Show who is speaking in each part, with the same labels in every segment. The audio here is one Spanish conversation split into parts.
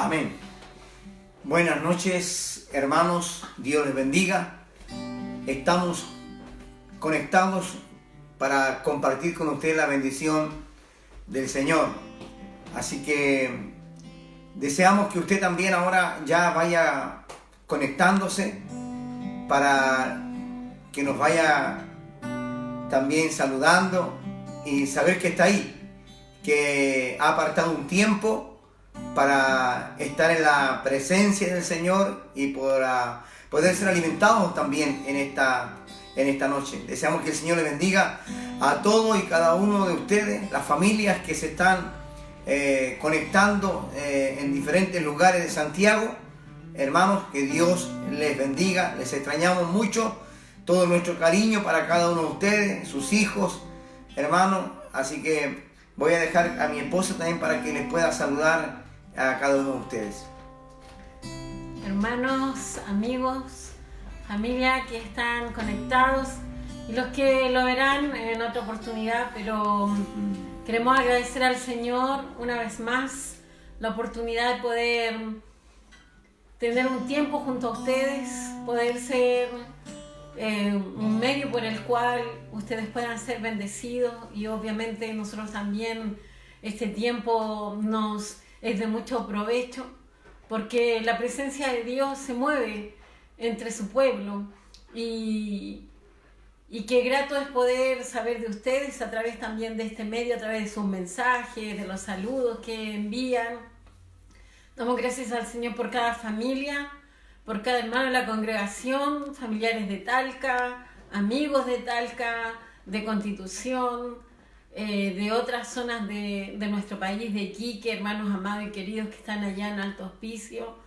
Speaker 1: Amén. Buenas noches, hermanos. Dios les bendiga. Estamos conectados para compartir con ustedes la bendición del Señor. Así que deseamos que usted también ahora ya vaya conectándose para que nos vaya también saludando y saber que está ahí, que ha apartado un tiempo para estar en la presencia del Señor y para poder ser alimentados también en esta noche. Deseamos que el Señor le bendiga a todos y cada uno de ustedes, las familias que se están conectando en diferentes lugares de Santiago. Hermanos, que Dios les bendiga, les extrañamos mucho, todo nuestro cariño para cada uno de ustedes, sus hijos, hermanos. Así que voy a dejar a mi esposa también para que les pueda saludar a cada uno de ustedes.
Speaker 2: Hermanos, amigos, familia que están conectados y los que lo verán en otra oportunidad, pero queremos agradecer al Señor una vez más la oportunidad de poder tener un tiempo junto a ustedes, poder ser un medio por el cual ustedes puedan ser bendecidos, y obviamente nosotros también este tiempo nos es de mucho provecho, porque la presencia de Dios se mueve entre su pueblo, y qué grato es poder saber de ustedes a través también de este medio, a través de sus mensajes, de los saludos que envían. Damos gracias al Señor por cada familia, por cada hermano de la congregación, familiares de Talca, amigos de Talca, de Constitución, de otras zonas de nuestro país, de Iquique, hermanos amados y queridos que están allá en Alto Hospicio,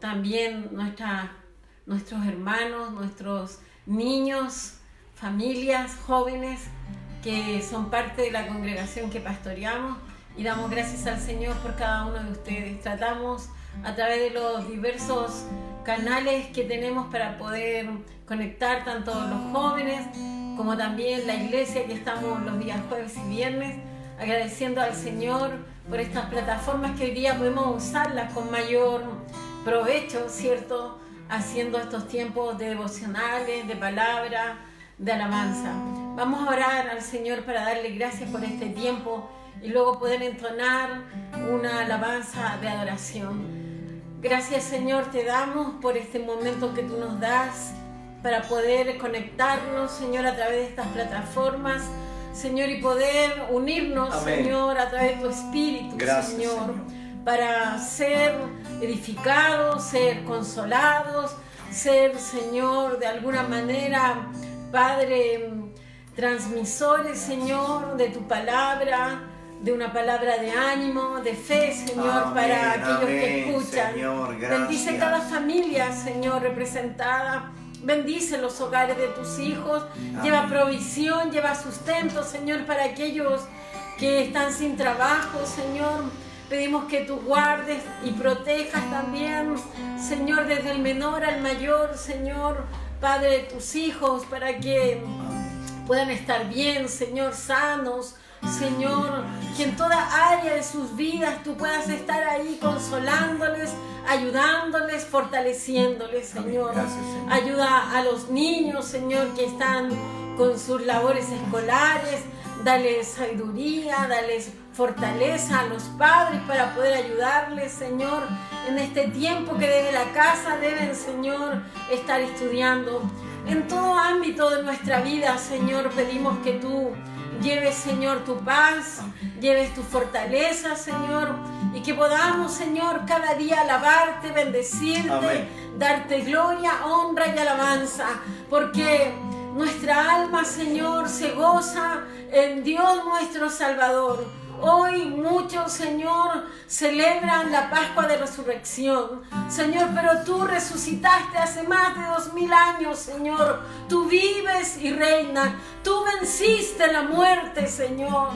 Speaker 2: también nuestros hermanos, nuestros niños, familias, jóvenes que son parte de la congregación que pastoreamos, y damos gracias al Señor por cada uno de ustedes. Tratamos a través de los diversos canales que tenemos para poder conectar tanto los jóvenes como también la iglesia, que estamos los días jueves y viernes, agradeciendo al Señor por estas plataformas que hoy día podemos usarlas con mayor provecho, ¿cierto? Haciendo estos tiempos de devocionales, de palabra, de alabanza. Vamos a orar al Señor para darle gracias por este tiempo y luego poder entonar una alabanza de adoración. Gracias, Señor, te damos por este momento que tú nos das para poder conectarnos, Señor, a través de estas plataformas, Señor, y poder unirnos, amén, Señor, a través de tu Espíritu, gracias, Señor, para ser edificados, ser consolados, ser, Señor, de alguna manera, Padre, transmisores, Señor, de tu palabra, de una palabra de ánimo, de fe, Señor, amén, para aquellos amén, que escuchan. Señor, bendice cada familia, Señor, representada. Bendice los hogares de tus hijos. Amén. Lleva provisión, lleva sustento, Señor, para aquellos que están sin trabajo, Señor. Pedimos que tú guardes y protejas también, Señor, desde el menor al mayor, Señor, Padre, de tus hijos, para que puedan estar bien, Señor, sanos, Señor, que en toda área de sus vidas tú puedas estar ahí consolándoles, ayudándoles, fortaleciéndoles, Señor. Gracias, Señor. Ayuda a los niños, Señor, que están con sus labores escolares. Dales sabiduría, dales fortaleza a los padres para poder ayudarles, Señor, en este tiempo que desde la casa deben, Señor, estar estudiando. En todo ámbito de nuestra vida, Señor, pedimos que tú lleves, Señor, tu paz, lleves tu fortaleza, Señor, y que podamos, Señor, cada día alabarte, bendecirte, amén, darte gloria, honra y alabanza, porque nuestra alma, Señor, se goza en Dios nuestro Salvador. Hoy muchos, Señor, celebran la Pascua de Resurrección, Señor, pero tú resucitaste hace más de 2000 años, Señor. Tú vives y reinas. Tú venciste la muerte, Señor.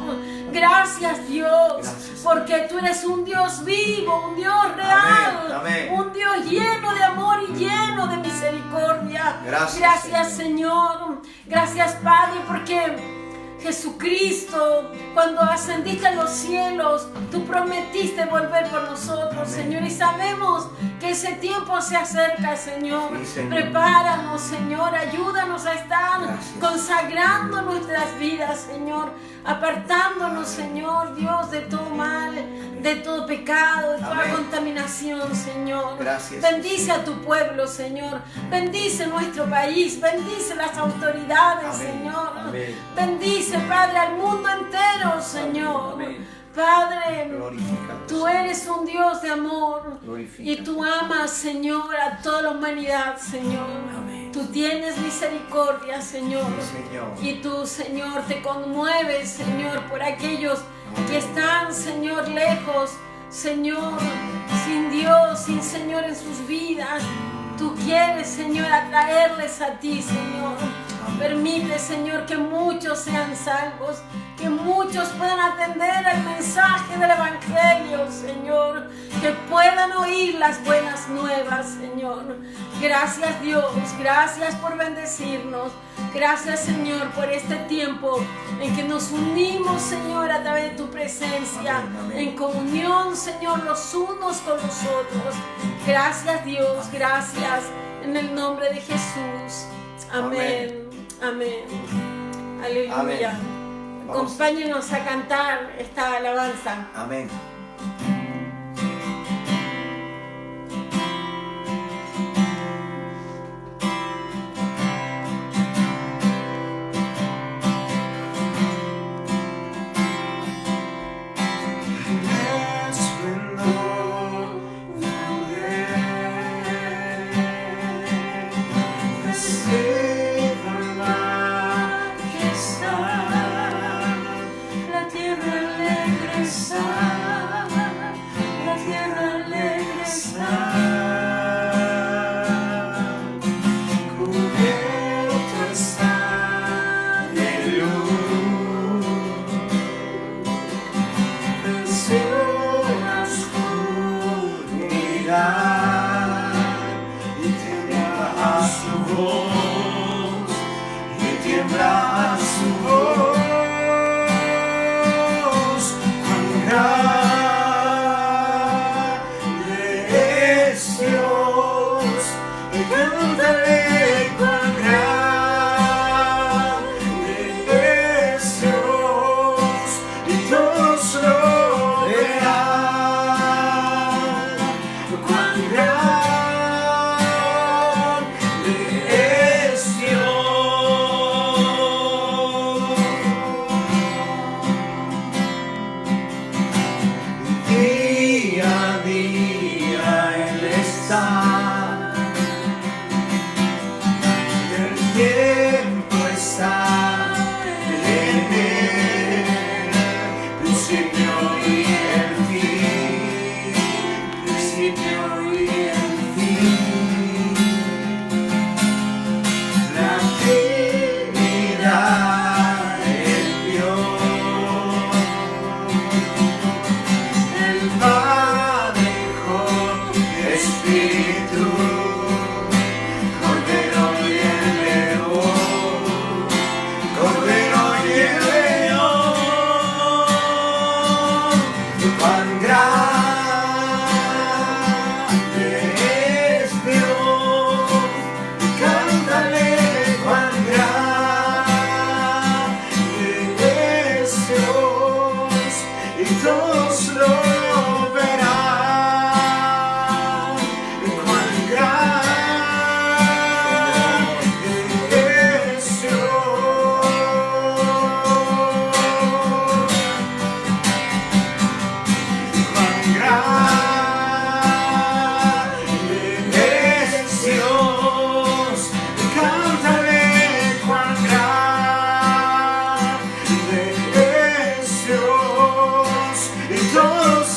Speaker 2: Gracias, Dios, gracias, porque tú eres un Dios vivo, un Dios real, amén, amén, un Dios lleno de amor y lleno de misericordia. Gracias, Señor. Gracias, Padre, porque Jesucristo, cuando ascendiste a los cielos, tú prometiste volver por nosotros, Señor, y sabemos que ese tiempo se acerca, Señor.
Speaker 1: Sí, Señor.
Speaker 2: Prepáranos, Señor, ayúdanos a estar consagrando nuestras vidas, Señor, apartándonos, Señor, Dios, de todo mal, de todo pecado, de toda contaminación, Señor.
Speaker 1: Gracias.
Speaker 2: Bendice a tu pueblo, Señor. Bendice nuestro país, bendice las autoridades, Señor.
Speaker 3: Amén.
Speaker 2: Bendice, Padre, al mundo entero, Señor.
Speaker 3: Amén.
Speaker 2: Padre,
Speaker 1: Glorifícate,
Speaker 2: tú eres un Dios de amor
Speaker 1: Glorifícate.
Speaker 2: y tú amas, Señor, a toda la humanidad, Señor.
Speaker 1: Amén.
Speaker 2: Tú tienes misericordia, Señor.
Speaker 1: Sí, Señor.
Speaker 2: Y tú, Señor, te conmueves, Señor, por aquellos que están, Señor, lejos, Señor, sin Dios, sin Señor en sus vidas. Tú quieres, Señor, atraerles a ti, Señor. Permite, Señor, que muchos sean salvos, que muchos puedan atender el mensaje del Evangelio, Señor, que puedan oír las buenas nuevas, Señor. Gracias, Dios, gracias por bendecirnos. Gracias, Señor, por este tiempo en que nos unimos, Señor, a través de tu presencia,
Speaker 1: Amén, amén.
Speaker 2: en comunión, Señor, los unos con los otros. Gracias, Dios, gracias, en el nombre de Jesús. Amén. Amén. Aleluya.
Speaker 1: Amén. Vamos.
Speaker 2: Acompáñenos a cantar esta alabanza.
Speaker 1: Amén.
Speaker 2: La tierra alegre está, la tierra alegre está.
Speaker 3: Cubierto está de luz, venció la oscuridad y tiembla a su voz, y tiembla a su voz. Cuán grande es Dios, y cantaré cuán grande es Dios, y todos lo verán. Cuán grande es Dios. Día a día Él está, el tiempo está en Él, principio y el fin, principio y el fin. La Trinidad Él vio. El Padre, Hijo, Espíritu, Cordero y el León, Cordero y el León. Cuán grande es Dios, cántale cuán grande es Dios, y todos lo verán. Cuán grande es Dios. Cuán grande es Dios, cántale cuán grande es Dios, y todos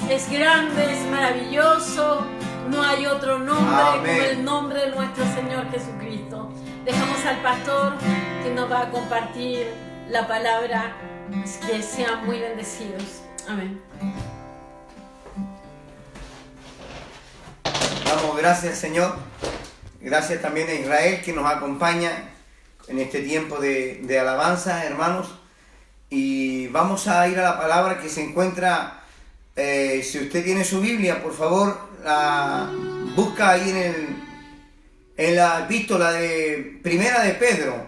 Speaker 2: es grande, es maravilloso. No hay otro nombre
Speaker 1: Amén.
Speaker 2: como el nombre de nuestro Señor Jesucristo. Dejamos al pastor que nos va a compartir la palabra. Así que sean muy bendecidos. Amén.
Speaker 1: Damos gracias, Señor. Gracias también a Israel que nos acompaña en este tiempo de alabanza, hermanos. Y vamos a ir a la palabra que se encuentra, si usted tiene su Biblia, por favor, la busca ahí en la epístola de Primera de Pedro.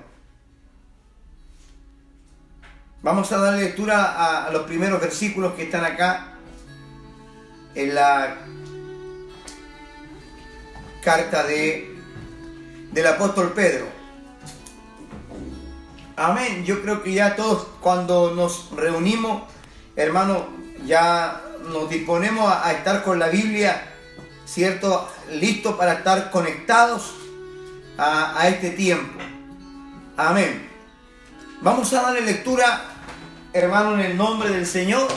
Speaker 1: Vamos a dar lectura a los primeros versículos que están acá en la carta del apóstol Pedro. Amén. Yo creo que ya todos, cuando nos reunimos, hermanos, ya nos disponemos a estar con la Biblia, ¿cierto? Listos para estar conectados a este tiempo. Amén. Vamos a darle lectura, hermano, en el nombre del Señor.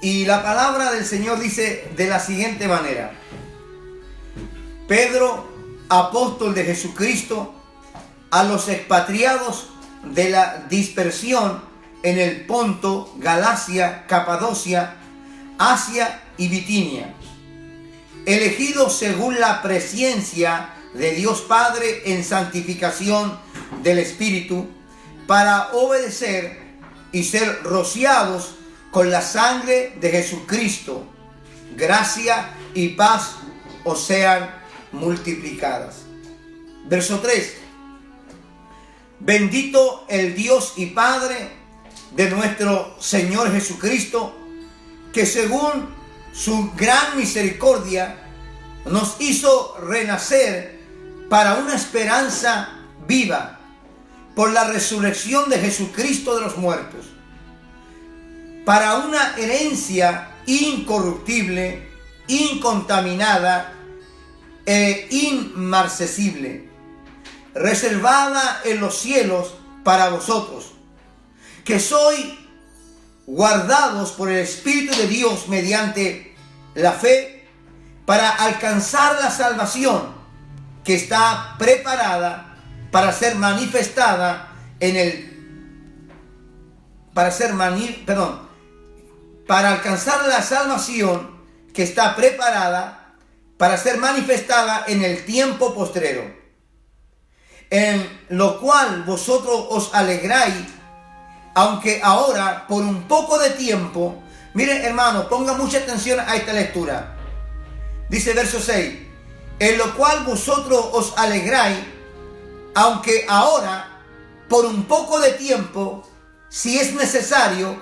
Speaker 1: Y la palabra del Señor dice de la siguiente manera: Pedro, apóstol de Jesucristo, a los expatriados de la dispersión en el Ponto, Galacia, Capadocia, Asia y Bitinia, elegidos según la presciencia de Dios Padre en santificación del Espíritu, para obedecer y ser rociados con la sangre de Jesucristo. Gracia y paz os sean multiplicadas. Verso 3. Bendito el Dios y Padre de nuestro Señor Jesucristo, que según su gran misericordia nos hizo renacer para una esperanza viva por la resurrección de Jesucristo de los muertos, para una herencia incorruptible, incontaminada e inmarcesible, reservada en los cielos para vosotros, que sois guardados por el Espíritu de Dios mediante la fe, para alcanzar la salvación que está preparada para ser manifestada para alcanzar la salvación que está preparada para ser manifestada en el tiempo postrero, en lo cual vosotros os alegráis, aunque ahora por un poco de tiempo. Miren, hermano, ponga mucha atención a esta lectura. Dice verso 6: en lo cual vosotros os alegráis, aunque ahora por un poco de tiempo, si es necesario,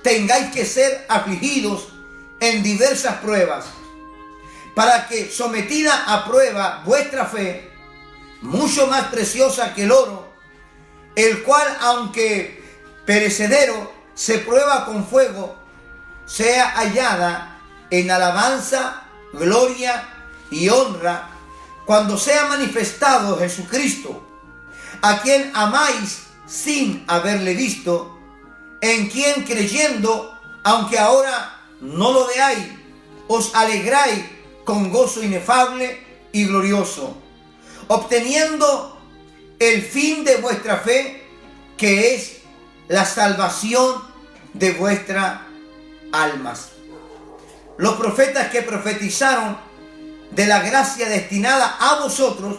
Speaker 1: tengáis que ser afligidos en diversas pruebas, para que, sometida a prueba vuestra fe, mucho más preciosa que el oro, el cual, aunque perecedero, se prueba con fuego, sea hallada en alabanza, gloria y honra, cuando sea manifestado Jesucristo, a quien amáis sin haberle visto, en quien creyendo, aunque ahora no lo veáis, os alegráis con gozo inefable y glorioso, obteniendo el fin de vuestra fe, que es la salvación de vuestras almas. Los profetas que profetizaron de la gracia destinada a vosotros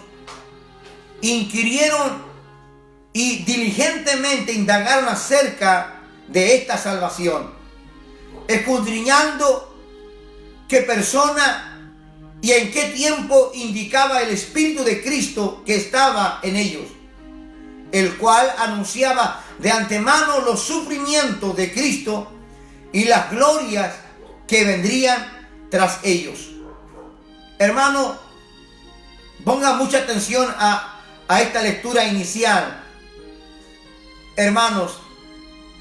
Speaker 1: inquirieron y diligentemente indagaron acerca de esta salvación, escudriñando qué persona y en qué tiempo indicaba el Espíritu de Cristo que estaba en ellos, el cual anunciaba de antemano los sufrimientos de Cristo y las glorias que vendrían tras ellos. Hermano, ponga mucha atención a esta lectura inicial. Hermanos,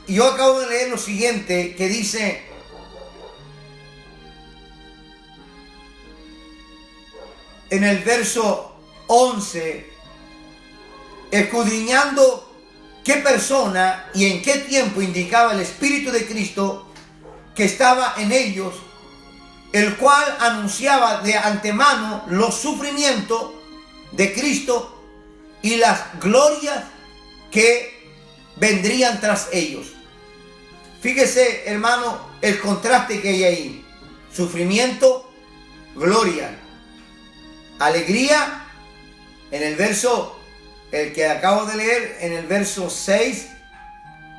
Speaker 1: yo acabo de leer lo siguiente, que dice: en el verso 11, escudriñando qué persona y en qué tiempo indicaba el Espíritu de Cristo que estaba en ellos, el cual anunciaba de antemano los sufrimientos de Cristo y las glorias que vendrían tras ellos. Fíjese, hermano, el contraste que hay ahí. Sufrimiento, gloria, alegría. En el verso, el que acabo de leer, en el verso 6,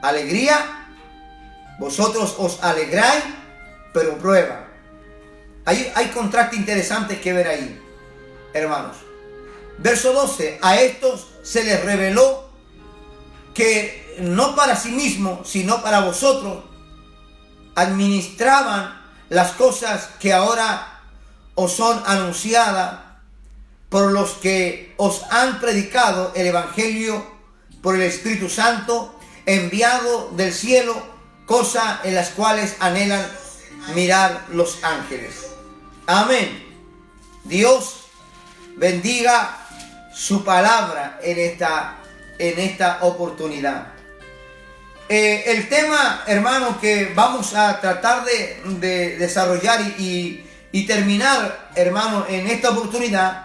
Speaker 1: alegría, vosotros os alegráis, pero prueba. Hay contraste interesante que ver ahí, hermanos. Verso 12, a estos se les reveló que no para sí mismos, sino para vosotros, administraban las cosas que ahora os son anunciadas por los que os han predicado el Evangelio por el Espíritu Santo, enviado del cielo, cosas en las cuales anhelan mirar los ángeles. Amén. Dios bendiga su palabra en esta oportunidad. El tema, hermano, que vamos a tratar de desarrollar y terminar, hermano, en esta oportunidad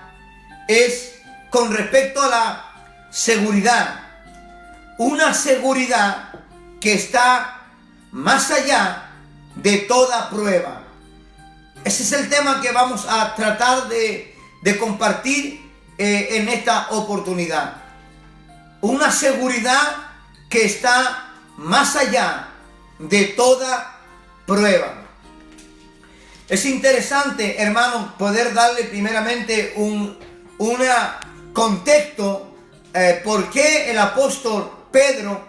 Speaker 1: es con respecto a la seguridad. Una seguridad que está más allá de toda prueba. Ese es el tema que vamos a tratar de compartir en esta oportunidad. Una seguridad que está más allá de toda prueba. Es interesante, hermano, poder darle primeramente un contexto por qué el apóstol Pedro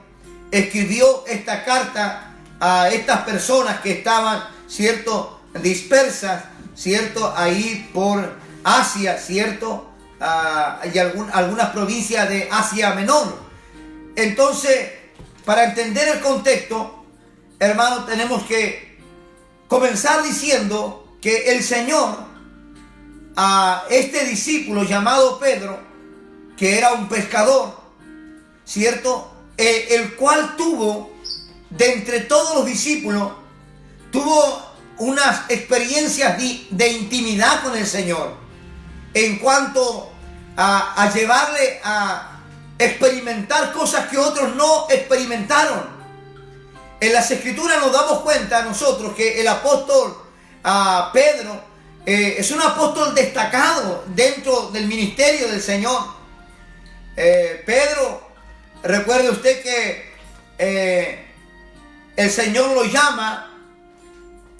Speaker 1: escribió esta carta a estas personas que estaban, ¿cierto?, dispersas, ¿cierto?, ahí por Asia, ¿cierto?, y algunas provincias de Asia Menor. Entonces, para entender el contexto, hermano, tenemos que comenzar diciendo que el Señor a este discípulo llamado Pedro, que era un pescador, ¿cierto?, el cual tuvo, de entre todos los discípulos, tuvo unas experiencias de intimidad con el Señor, en cuanto a llevarle a experimentar cosas que otros no experimentaron. En las Escrituras nos damos cuenta nosotros que el apóstol Pedro es un apóstol destacado dentro del ministerio del Señor. Pedro, recuerde usted que el Señor lo llama,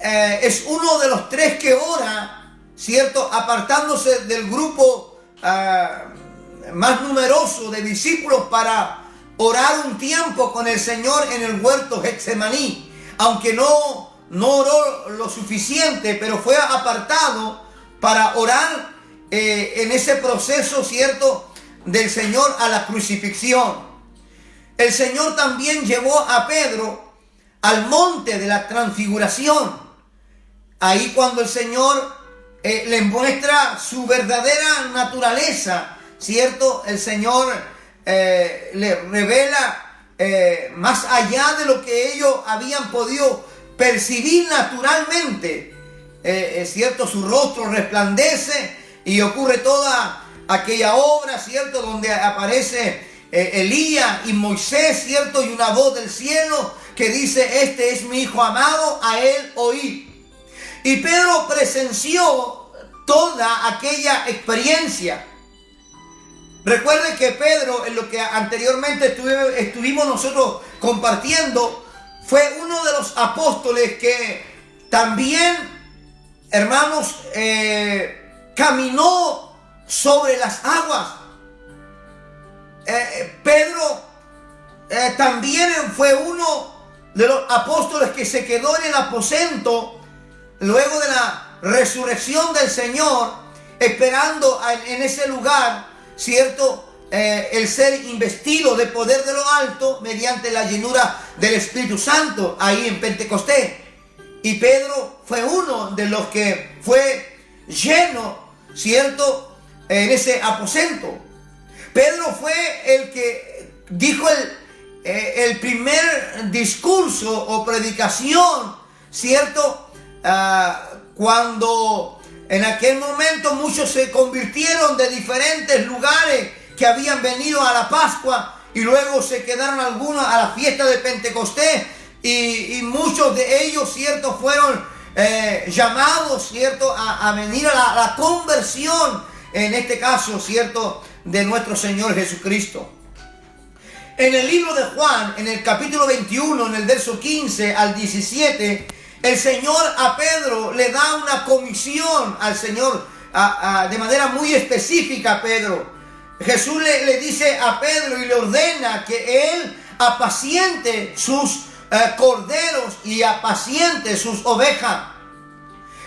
Speaker 1: es uno de los 3 que ora, ¿cierto?, apartándose del grupo más numeroso de discípulos para orar un tiempo con el Señor en el huerto Getsemaní, aunque no oró lo suficiente, pero fue apartado para orar en ese proceso, ¿cierto?, del Señor a la crucifixión. El Señor también llevó a Pedro al monte de la transfiguración. Ahí cuando el Señor le muestra su verdadera naturaleza, ¿cierto?, el Señor le revela más allá de lo que ellos habían podido percibir naturalmente, ¿cierto? Su rostro resplandece y ocurre toda aquella obra, ¿cierto?, donde aparece Elías y Moisés, ¿cierto?, y una voz del cielo que dice: este es mi hijo amado, a él oí. Y Pedro presenció toda aquella experiencia. Recuerden que Pedro, en lo que anteriormente estuvimos nosotros compartiendo, fue uno de los apóstoles que también, hermanos, caminó sobre las aguas. Pedro también fue uno de los apóstoles que se quedó en el aposento luego de la resurrección del Señor, esperando en ese lugar, ¿cierto?, el ser investido de poder de lo alto mediante la llenura del Espíritu Santo ahí en Pentecostés. Y Pedro fue uno de los que fue lleno, ¿cierto?, en ese aposento. Pedro fue el que dijo el primer discurso o predicación, ¿cierto?, cuando en aquel momento muchos se convirtieron de diferentes lugares que habían venido a la Pascua y luego se quedaron algunos a la fiesta de Pentecostés y muchos de ellos, ¿cierto?, fueron llamados, ¿cierto?, a venir a la conversión, en este caso, ¿cierto?, de nuestro Señor Jesucristo. En el libro de Juan, en el capítulo 21, en el verso 15 al 17, el Señor a Pedro le da una comisión al Señor de manera muy específica a Pedro. Jesús le dice a Pedro y le ordena que él apaciente sus corderos y apaciente sus ovejas.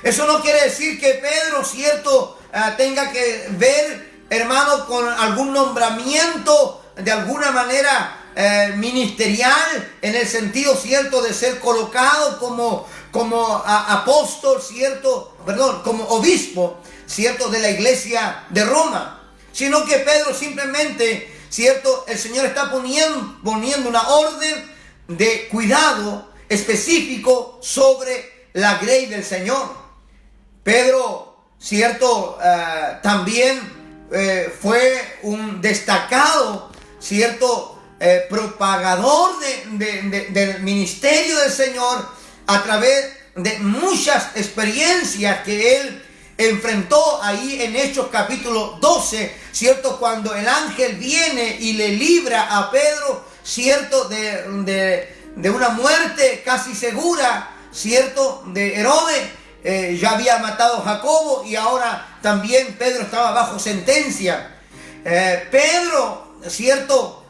Speaker 1: Eso no quiere decir que Pedro, ¿cierto?, tenga que ver, hermano, con algún nombramiento de alguna manera ministerial, en el sentido, ¿cierto?, de ser colocado como apóstol, ¿cierto?, como obispo, ¿cierto?, de la iglesia de Roma, sino que Pedro simplemente, ¿cierto?, el Señor está poniendo una orden de cuidado específico sobre la grey del Señor. Pedro, ¿cierto?, también fue un destacado, ¿cierto?, propagador del ministerio del Señor a través de muchas experiencias que él enfrentó ahí en Hechos capítulo 12, ¿cierto?, cuando el ángel viene y le libra a Pedro, ¿cierto?, de una muerte casi segura, ¿cierto?, de Herodes. Ya había matado a Jacobo y ahora también Pedro estaba bajo sentencia. Pedro, ¿cierto?,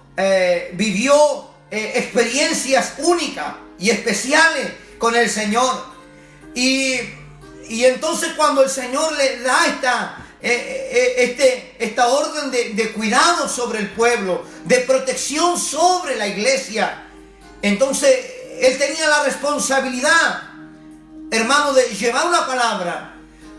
Speaker 1: vivió experiencias únicas y especiales con el Señor. Y entonces cuando el Señor le da esta orden de cuidado sobre el pueblo, de protección sobre la iglesia, entonces él tenía la responsabilidad, hermano, de llevar una palabra,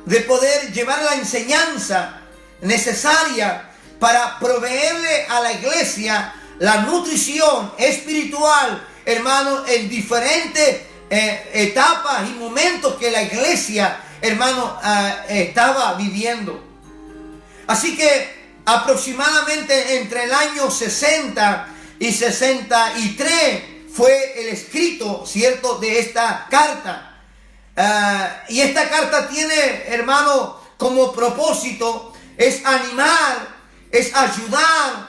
Speaker 1: de poder llevar la enseñanza necesaria para proveerle a la iglesia la nutrición espiritual, hermano, en diferentes etapas y momentos que la iglesia, hermano, estaba viviendo. Así que aproximadamente entre el año 60 y 63 fue el escrito, ¿cierto?, de esta carta. Y esta carta tiene, hermano, como propósito es animar, es ayudar,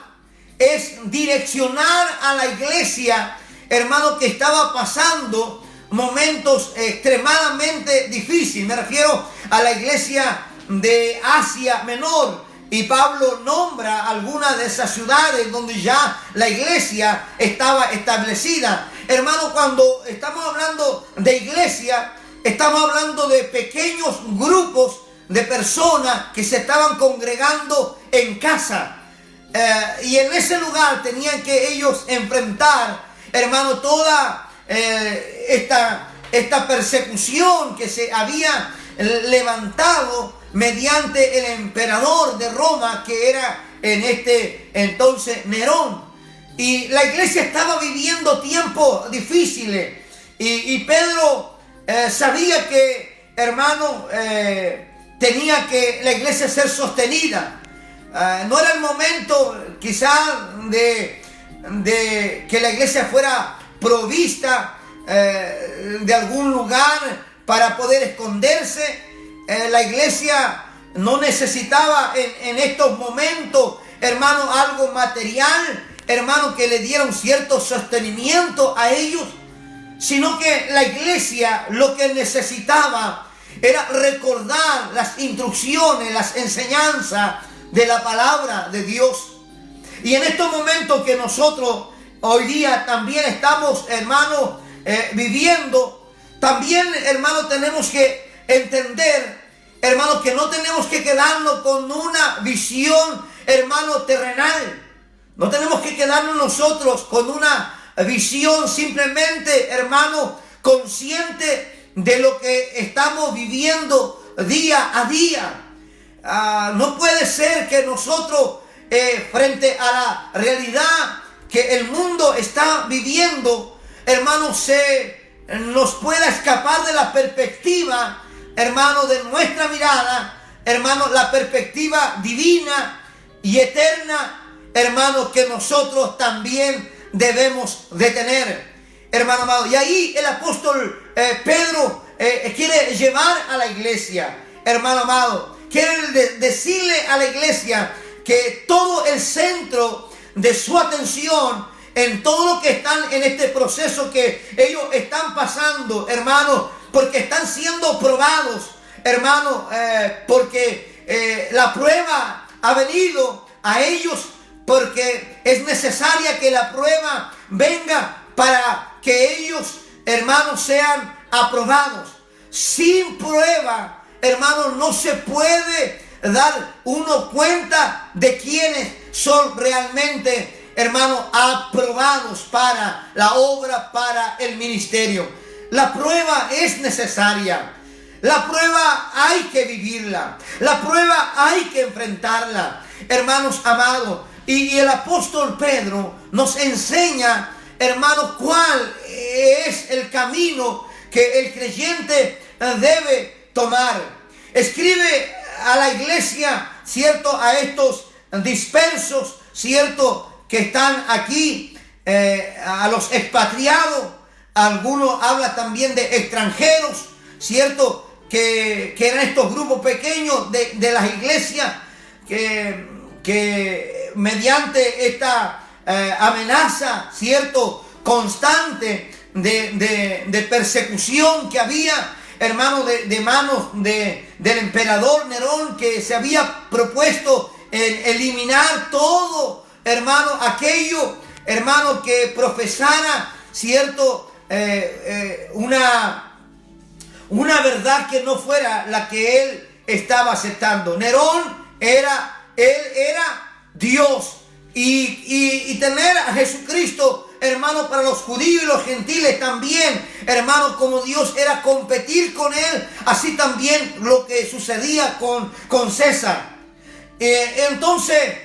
Speaker 1: es direccionar a la iglesia, hermano, que estaba pasando momentos extremadamente difíciles. Me refiero a la iglesia de Asia Menor. Y Pablo nombra algunas de esas ciudades donde ya la iglesia estaba establecida. Hermano, cuando estamos hablando de iglesia, estamos hablando de pequeños grupos de personas que se estaban congregando en casa. Y en ese lugar tenían que ellos enfrentar, hermano, toda esta persecución que se había levantado mediante el emperador de Roma, que era en este entonces Nerón. Y la iglesia estaba viviendo tiempos difíciles. Y Pedro sabía que, hermano, tenía que la iglesia ser sostenida. No era el momento quizás de que la iglesia fuera provista de algún lugar para poder esconderse. La iglesia no necesitaba en estos momentos, hermano, algo material, hermano, que le diera un cierto sostenimiento a ellos, sino que la iglesia lo que necesitaba era recordar las instrucciones, las enseñanzas de la palabra de Dios. Y en estos momentos que nosotros hoy día también estamos, hermano, viviendo, también, hermano, tenemos que entender, hermano, que no tenemos que quedarnos con una visión, hermano, terrenal. No tenemos que quedarnos nosotros con una visión simplemente, hermano, consciente de lo que estamos viviendo día a día. No puede ser que nosotros, frente a la realidad que el mundo está viviendo, hermano, se nos pueda escapar de la perspectiva hermano, de nuestra mirada, hermano, la perspectiva divina y eterna, hermano, que nosotros también debemos de tener, hermano amado. Y ahí el apóstol Pedro quiere llevar a la iglesia, hermano amado, quiere decirle a la iglesia que todo el centro de su atención en todo lo que están en este proceso que ellos están pasando, hermano, porque están siendo probados, hermano, porque la prueba ha venido a ellos, porque es necesaria que la prueba venga para que ellos, hermanos, sean aprobados. Sin prueba, hermanos, no se puede dar uno cuenta de quiénes son realmente, hermanos, aprobados para la obra, para el ministerio. La prueba es necesaria. La prueba hay que vivirla. La prueba hay que enfrentarla, hermanos amados. Y el apóstol Pedro nos enseña, hermanos, cuál es el camino que el creyente debe tomar. Escribe a la iglesia, cierto, a estos dispersos, cierto, que están aquí, a los expatriados. Algunos hablan también de extranjeros, cierto, que eran estos grupos pequeños de las iglesias que mediante esta amenaza, cierto, constante de persecución que había, hermano, de manos del emperador Nerón, que se había propuesto eliminar todo, hermano, aquello, hermano, que profesara, cierto, una verdad que no fuera la que él estaba aceptando. Nerón era Dios, y tener a Jesucristo, hermano, para los judíos y los gentiles también, hermano, como Dios, era competir con él. Así también lo que sucedía con César. Entonces,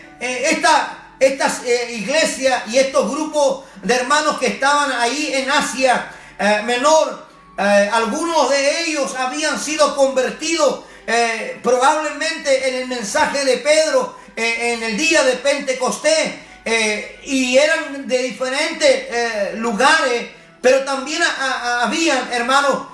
Speaker 1: estas iglesias y estos grupos de hermanos que estaban ahí en Asia Menor, algunos de ellos habían sido convertidos probablemente en el mensaje de Pedro en el día de Pentecostés, y eran de diferentes lugares, pero también habían, hermanos,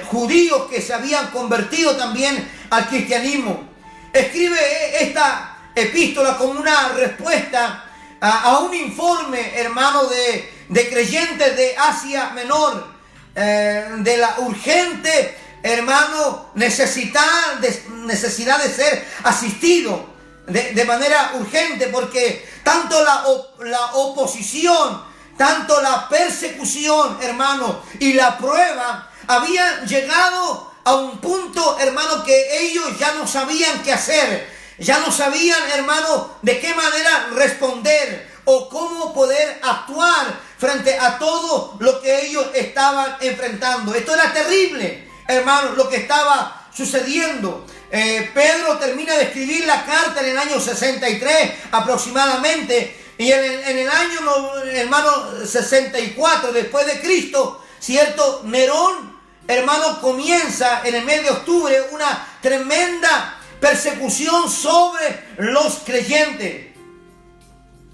Speaker 1: judíos que se habían convertido también al cristianismo. Escribe esta epístola como una respuesta a un informe, hermano, de creyentes de Asia Menor, de la urgente, hermano, necesidad de ser asistido de manera urgente, porque tanto la oposición, tanto la persecución, hermano, y la prueba habían llegado a un punto, hermano, que ellos ya no sabían qué hacer, ya no sabían, hermano, de qué manera responder o cómo poder actuar frente a todo lo que ellos estaban enfrentando. Esto era terrible, hermano, lo que estaba sucediendo. Pedro termina de escribir la carta en el año 63 aproximadamente, y en el año, hermano, 64 después de Cristo, cierto, Nerón, hermano, comienza en el mes de octubre una tremenda persecución sobre los creyentes.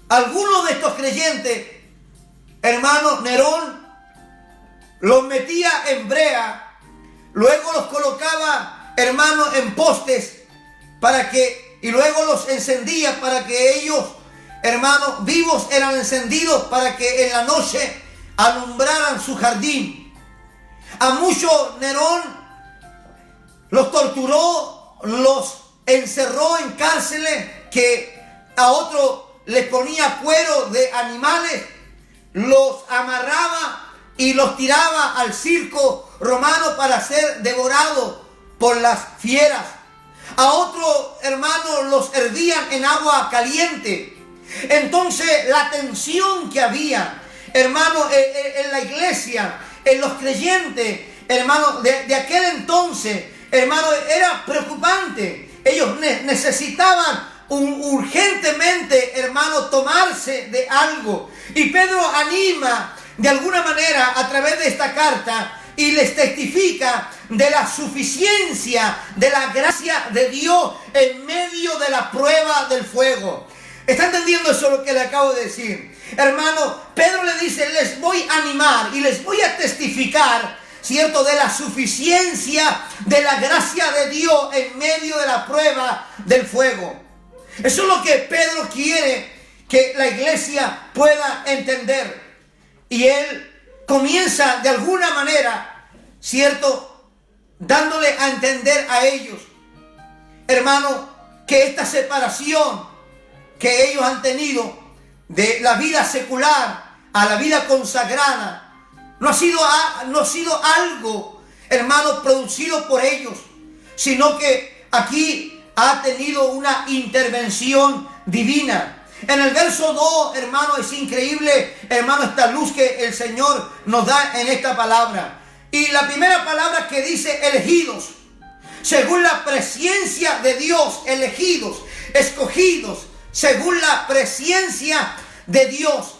Speaker 1: Algunos de estos creyentes, hermano, Nerón los metía en brea, luego los colocaba, hermano, en postes y luego los encendía para que ellos, hermano, vivos eran encendidos para que en la noche alumbraran su jardín. A muchos Nerón los torturó, los encerró en cárceles, que a otros les ponía cuero de animales, los amarraba y los tiraba al circo romano para ser devorados por las fieras. A otros, hermanos, los hervían en agua caliente. Entonces, la tensión que había, hermano, en la iglesia, en los creyentes, hermano, de aquel entonces, hermano, era preocupante. Ellos necesitaban urgentemente, hermano, tomarse de algo. Y Pedro anima de alguna manera a través de esta carta, y les testifica de la suficiencia de la gracia de Dios en medio de la prueba del fuego. ¿Está entendiendo eso lo que le acabo de decir? Hermano, Pedro le dice, les voy a animar y les voy a testificar, ¿cierto?, de la suficiencia de la gracia de Dios en medio de la prueba del fuego. Eso es lo que Pedro quiere que la iglesia pueda entender. Y él comienza de alguna manera, ¿cierto?, dándole a entender a ellos, hermano, que esta separación que ellos han tenido de la vida secular a la vida consagrada no ha sido algo, hermano, producido por ellos, sino que aquí ha tenido una intervención divina. En el verso 2, hermano, es increíble, hermano, esta luz que el Señor nos da en esta palabra. Y la primera palabra que dice elegidos, según la presencia de Dios, elegidos, escogidos, según la presencia de Dios.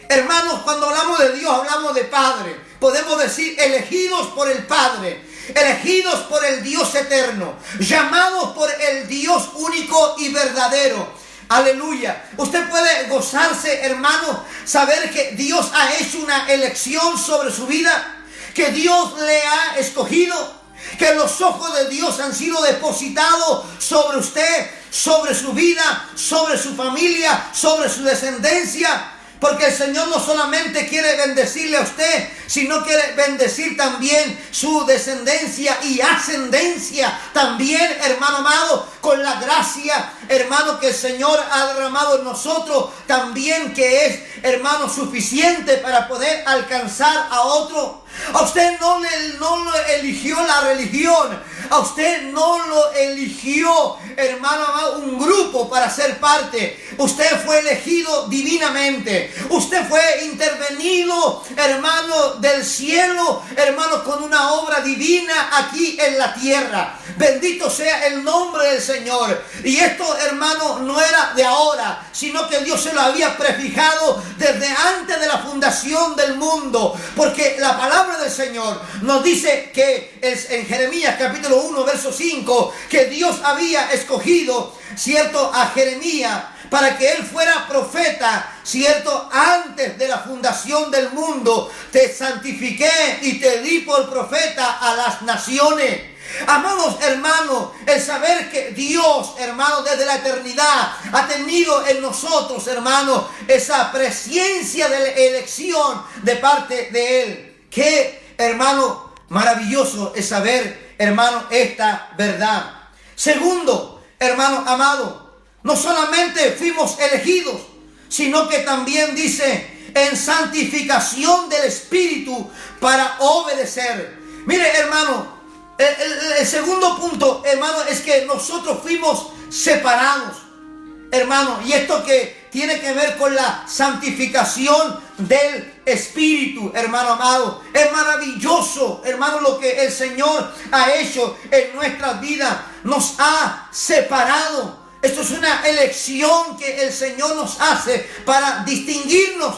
Speaker 1: Hermanos, cuando hablamos de Dios, hablamos de Padre. Podemos decir elegidos por el Padre, elegidos por el Dios eterno, llamados por el Dios único y verdadero. Aleluya. Usted puede gozarse, hermano, saber que Dios ha hecho una elección sobre su vida, que Dios le ha escogido, que los ojos de Dios han sido depositados sobre usted, sobre su vida, sobre su familia, sobre su descendencia. Porque el Señor no solamente quiere bendecirle a usted, sino quiere bendecir también su descendencia y ascendencia. También, hermano amado, con la gracia, hermano, que el Señor ha derramado en nosotros, también que es, hermano, suficiente para poder alcanzar a otro. A usted no lo eligió la religión. A usted no lo eligió, hermano amado, un grupo para ser parte. Usted fue elegido divinamente. Usted fue intervenido, hermano, del cielo, hermano, con una obra divina aquí en la tierra. Bendito sea el nombre del Señor. Y esto, hermano, no era de ahora, sino que Dios se lo había prefijado desde antes de la fundación del mundo. Porque la palabra del Señor nos dice que en Jeremías capítulo 1, verso 5, que Dios había escogido, ¿cierto?, a Jeremías para que él fuera profeta, ¿cierto?, antes de la fundación del mundo. Te santifiqué y te di por profeta a las naciones. Amados hermanos, el saber que Dios, hermano, desde la eternidad ha tenido en nosotros, hermano, esa presencia de la elección de parte de Él. Qué, hermano, maravilloso es saber, hermano, esta verdad. Segundo, hermano amado, no solamente fuimos elegidos, sino que también dice en santificación del Espíritu para obedecer. Mire, hermano, el segundo punto, hermano, es que nosotros fuimos separados, hermano, y esto que tiene que ver con la santificación del Espíritu, hermano amado. Es maravilloso, hermano, lo que el Señor ha hecho en nuestras vidas. Nos ha separado. Esto es una elección que el Señor nos hace para distinguirnos,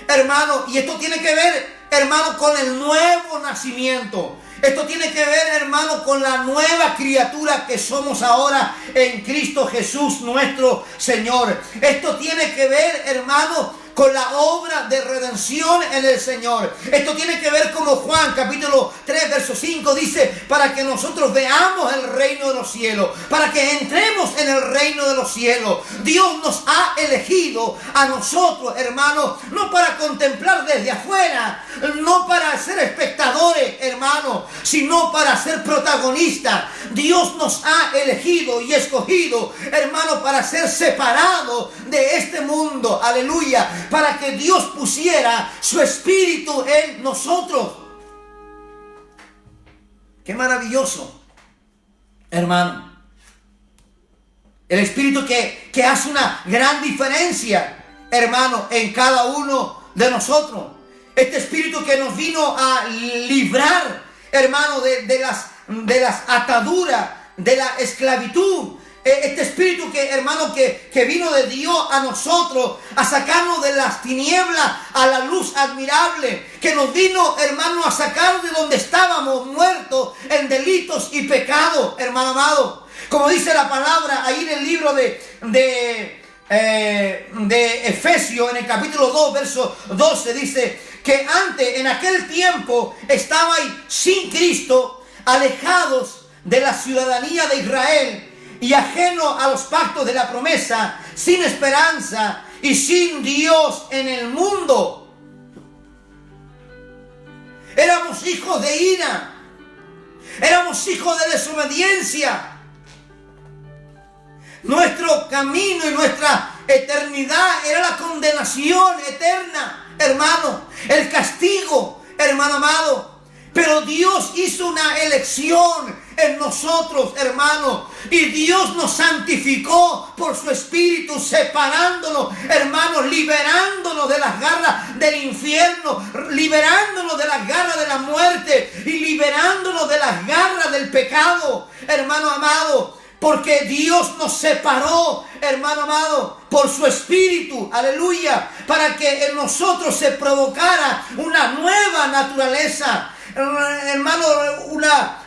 Speaker 1: hermano, y esto tiene que ver, hermano, con el nuevo nacimiento. Esto tiene que ver, hermano, con la nueva criatura que somos ahora en Cristo Jesús, nuestro Señor. Esto tiene que ver, hermano, con la obra de redención en el Señor. Esto tiene que ver, como Juan capítulo 3 verso 5 dice, para que nosotros veamos el reino de los cielos, para que entremos en el reino de los cielos. Dios nos ha elegido a nosotros, hermano, no para contemplar desde afuera, no para ser espectadores, hermano, sino para ser protagonistas. Dios nos ha elegido y escogido, hermano, para ser separados de este mundo. Aleluya. Para que Dios pusiera su Espíritu en nosotros. Qué maravilloso, hermano. El Espíritu que hace una gran diferencia, hermano, en cada uno de nosotros. Este Espíritu que nos vino a librar, hermano, de las ataduras, de la esclavitud, este espíritu que, hermano, que vino de Dios a nosotros, a sacarnos de las tinieblas a la luz admirable, que nos vino, hermano, a sacar de donde estábamos muertos en delitos y pecados, hermano amado. Como dice la palabra ahí en el libro de Efesios, en el capítulo 2, verso 12, dice que antes, en aquel tiempo, estabais sin Cristo, alejados de la ciudadanía de Israel y ajenos a los pactos de la promesa, sin esperanza y sin Dios en el mundo. Éramos hijos de ira, éramos hijos de desobediencia. Nuestro camino y nuestra eternidad era la condenación eterna, hermano, el castigo, hermano amado. Pero Dios hizo una elección en nosotros, hermano, y Dios nos santificó por su Espíritu, separándonos, hermanos, liberándonos de las garras del infierno, liberándonos de las garras de la muerte y liberándonos de las garras del pecado, hermano amado. Porque Dios nos separó, hermano amado, por su Espíritu, aleluya, para que en nosotros se provocara una nueva naturaleza, hermano,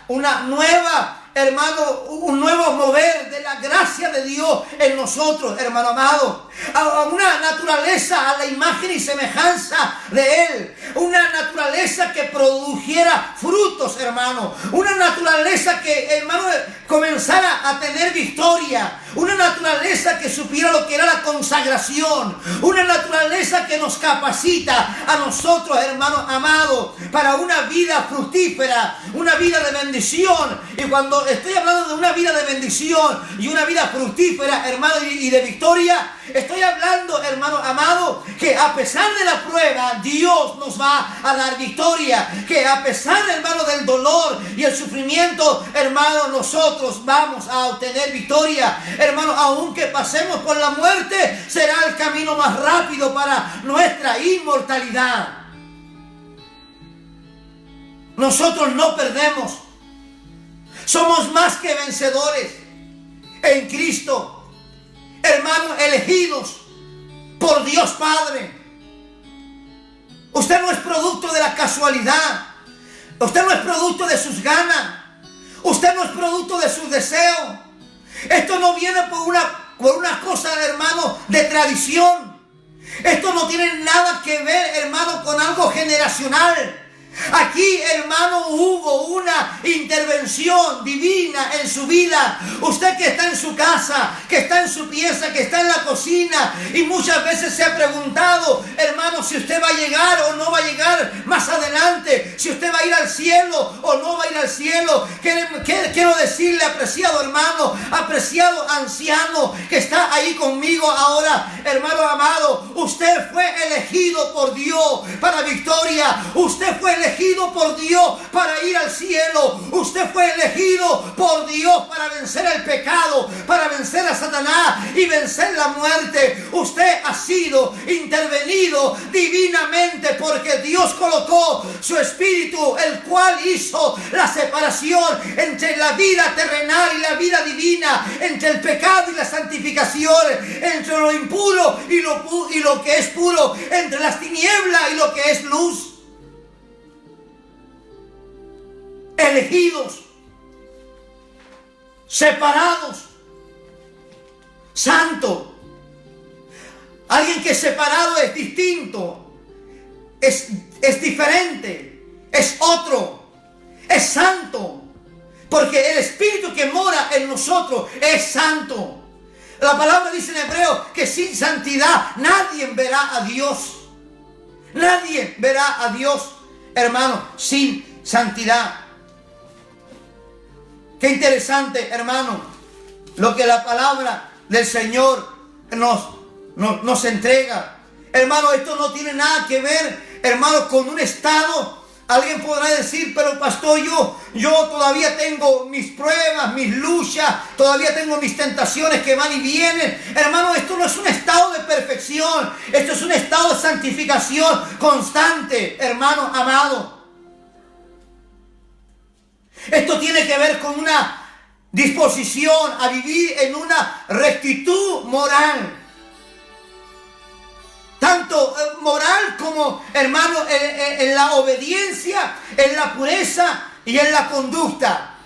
Speaker 1: una nueva, hermano, un nuevo mover de la gracia de Dios en nosotros, hermano amado. A una naturaleza a la imagen y semejanza de Él. Una naturaleza que produjera frutos, hermano. Una naturaleza que, hermano, comenzara a tener victoria. Una naturaleza que supiera lo que era la consagración. Una naturaleza que nos capacita a nosotros, hermano amado, para una vida fructífera, una vida de bendición. Y cuando estoy hablando de una vida de bendición y una vida fructífera, hermano, y de victoria, estoy hablando, hermano amado, que a pesar de la prueba, Dios nos va a dar victoria. Que a pesar, hermano, del dolor y el sufrimiento, hermano, nosotros vamos a obtener victoria. Hermano, aunque pasemos por la muerte, será el camino más rápido para nuestra inmortalidad. Nosotros no perdemos. Somos más que vencedores en Cristo. Hermanos, elegidos por Dios Padre. Usted no es producto de la casualidad. Usted no es producto de sus ganas. Usted no es producto de sus deseos. Esto no viene por una cosa, hermano, de tradición. Esto no tiene nada que ver, hermano, con algo generacional. Aquí, hermano, hubo una intervención divina en su vida. Usted que está en su casa, que está en su pieza, que está en la cocina, y muchas veces se ha preguntado, hermano, si usted va a llegar o no va a llegar más adelante, si usted va a ir al cielo o no va a ir al cielo. Quiero decirle, apreciado hermano, apreciado anciano que está ahí conmigo ahora, hermano amado, usted fue elegido por Dios para victoria. Usted fue elegido por Dios para ir al cielo. Usted fue elegido por Dios para vencer el pecado, para vencer a Satanás y vencer la muerte. Usted ha sido intervenido divinamente porque Dios colocó su Espíritu, el cual hizo la separación entre la vida terrenal y la vida divina, entre el pecado y la santificación, entre lo impuro y lo que es puro, entre las tinieblas y lo que es luz. Elegidos, separados, santo. Alguien que es separado es distinto, es diferente, es otro, es santo, porque el Espíritu que mora en nosotros es santo. La palabra dice en hebreo que sin santidad nadie verá a Dios. Nadie verá a Dios, hermano, sin santidad. Qué interesante, hermano, lo que la palabra del Señor nos entrega. Hermano, esto no tiene nada que ver, hermano, con un estado. Alguien podrá decir, pero pastor, yo todavía tengo mis pruebas, mis luchas, todavía tengo mis tentaciones que van y vienen. Hermano, esto no es un estado de perfección, esto es un estado de santificación constante, hermano amado. Esto tiene que ver con disposición a vivir en una rectitud moral. Tanto moral como, hermano, en la obediencia, en la pureza y en la conducta.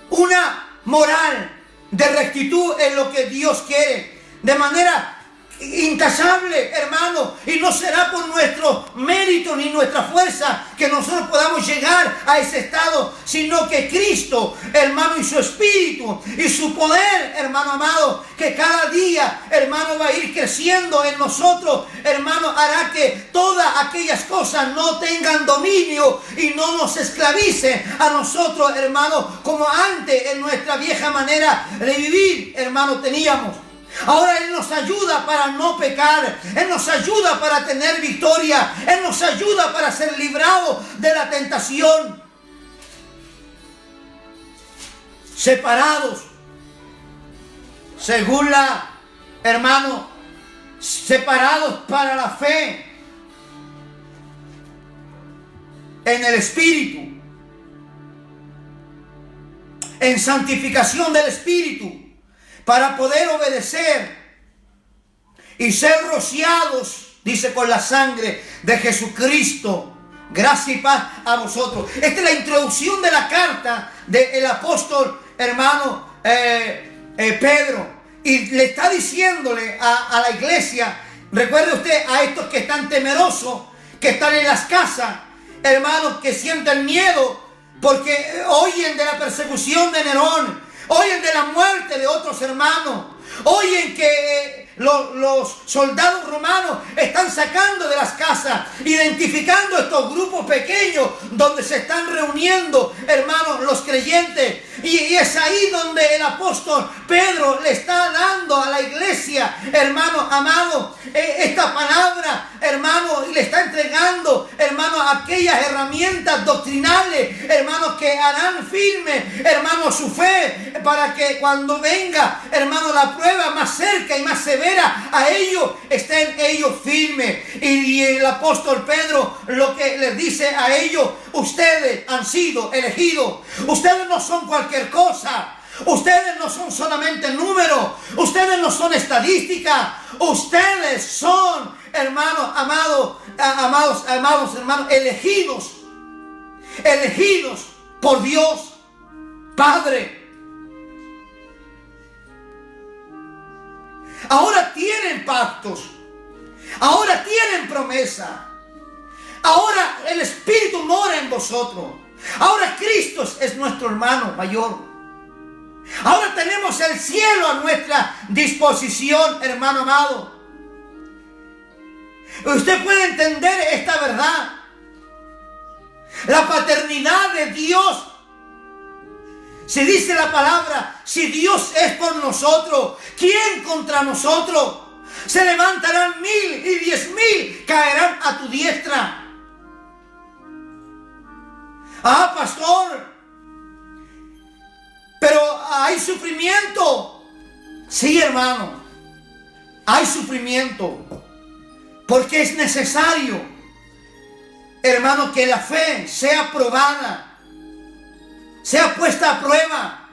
Speaker 1: Una moral de rectitud en lo que Dios quiere. De manera intachable, hermano, y no será por nuestro mérito ni nuestra fuerza que nosotros podamos llegar a ese estado, sino que Cristo, hermano, y su Espíritu y su poder, hermano amado, que cada día, hermano, va a ir creciendo en nosotros, hermano, hará que todas aquellas cosas no tengan dominio y no nos esclavicen a nosotros, hermano, como antes en nuestra vieja manera de vivir, hermano, teníamos. Ahora Él nos ayuda para no pecar. Él nos ayuda para tener victoria. Él nos ayuda para ser librados de la tentación. Separados. Según hermano, separados para la fe. En el Espíritu. En santificación del Espíritu. Para poder obedecer y ser rociados, dice, con la sangre de Jesucristo. Gracia y paz a vosotros. Esta es la introducción de la carta del apóstol, hermano, Pedro. Y le está diciéndole a la iglesia, recuerde usted, a estos que están temerosos, que están en las casas, hermanos, que sienten miedo porque oyen de la persecución de Nerón, oyen de la muerte de otros hermanos, oyen que los soldados romanos están sacando de las casas, identificando estos grupos pequeños donde se están reuniendo, hermanos, los creyentes. Y es ahí donde el apóstol Pedro le está dando a la iglesia, hermano amado, esta palabra, hermano, y le está entregando, hermano, aquellas herramientas doctrinales, hermanos, que harán firme, hermano, su fe, para que cuando venga, hermano, la prueba más cerca y más severa a ellos, estén ellos firmes. Y el apóstol Pedro lo que les dice a ellos: ustedes han sido elegidos, ustedes no son cualquier cosa, ustedes no son solamente números, ustedes no son estadísticas, ustedes son, hermanos, amados hermanos, elegidos por Dios Padre. Ahora tienen pactos, ahora tienen promesa, ahora el Espíritu mora en vosotros, ahora Cristo es nuestro hermano mayor, ahora tenemos el cielo a nuestra disposición, hermano amado. Usted puede entender esta verdad, la paternidad de Dios. Si dice la palabra, si Dios es por nosotros, ¿quién contra nosotros? Se levantarán 1000 y 10,000 caerán a tu diestra. Ah, pastor, pero hay sufrimiento. Sí, hermano, hay sufrimiento, porque es necesario, hermano, que la fe sea probada, sea puesta a prueba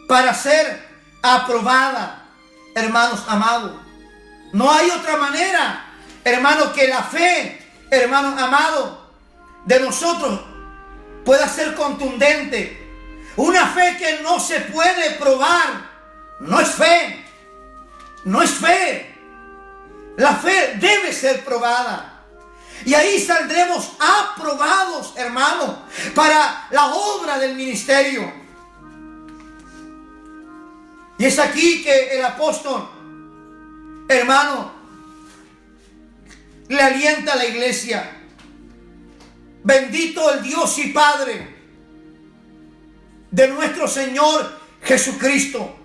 Speaker 1: para ser aprobada, hermanos amados. No hay otra manera, hermano, que la fe, hermano amado, de nosotros pueda ser contundente. Una fe que no se puede probar no es fe, no es fe. La fe debe ser probada. Y ahí saldremos aprobados, hermano, para la obra del ministerio. Y es aquí que el apóstol, hermano, le alienta a la iglesia. Bendito el Dios y Padre de nuestro Señor Jesucristo,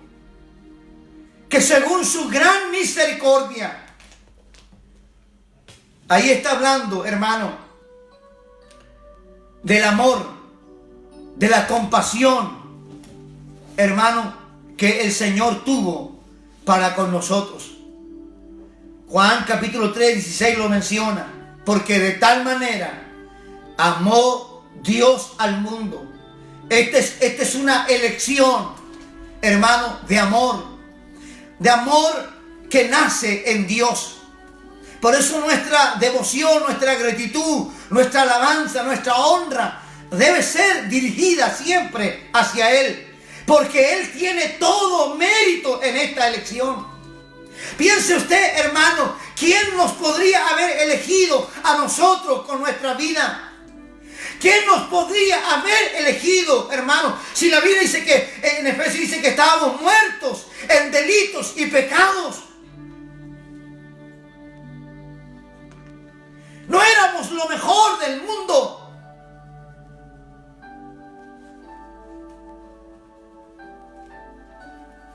Speaker 1: que según su gran misericordia, ahí está hablando, hermano, del amor, de la compasión, hermano, que el Señor tuvo para con nosotros. Juan capítulo 3, 16 lo menciona. Porque de tal manera amó Dios al mundo. Esta es una elección hermano, de amor que nace en Dios. Por eso nuestra devoción, nuestra gratitud, nuestra alabanza, nuestra honra debe ser dirigida siempre hacia Él, porque Él tiene todo mérito en esta elección. Piense usted, hermano, ¿quién nos podría haber elegido a nosotros con nuestra vida? ¿Quién nos podría haber elegido, hermano? Si la Biblia dice que, en Efesios dice que estábamos muertos en delitos y pecados. No éramos lo mejor del mundo.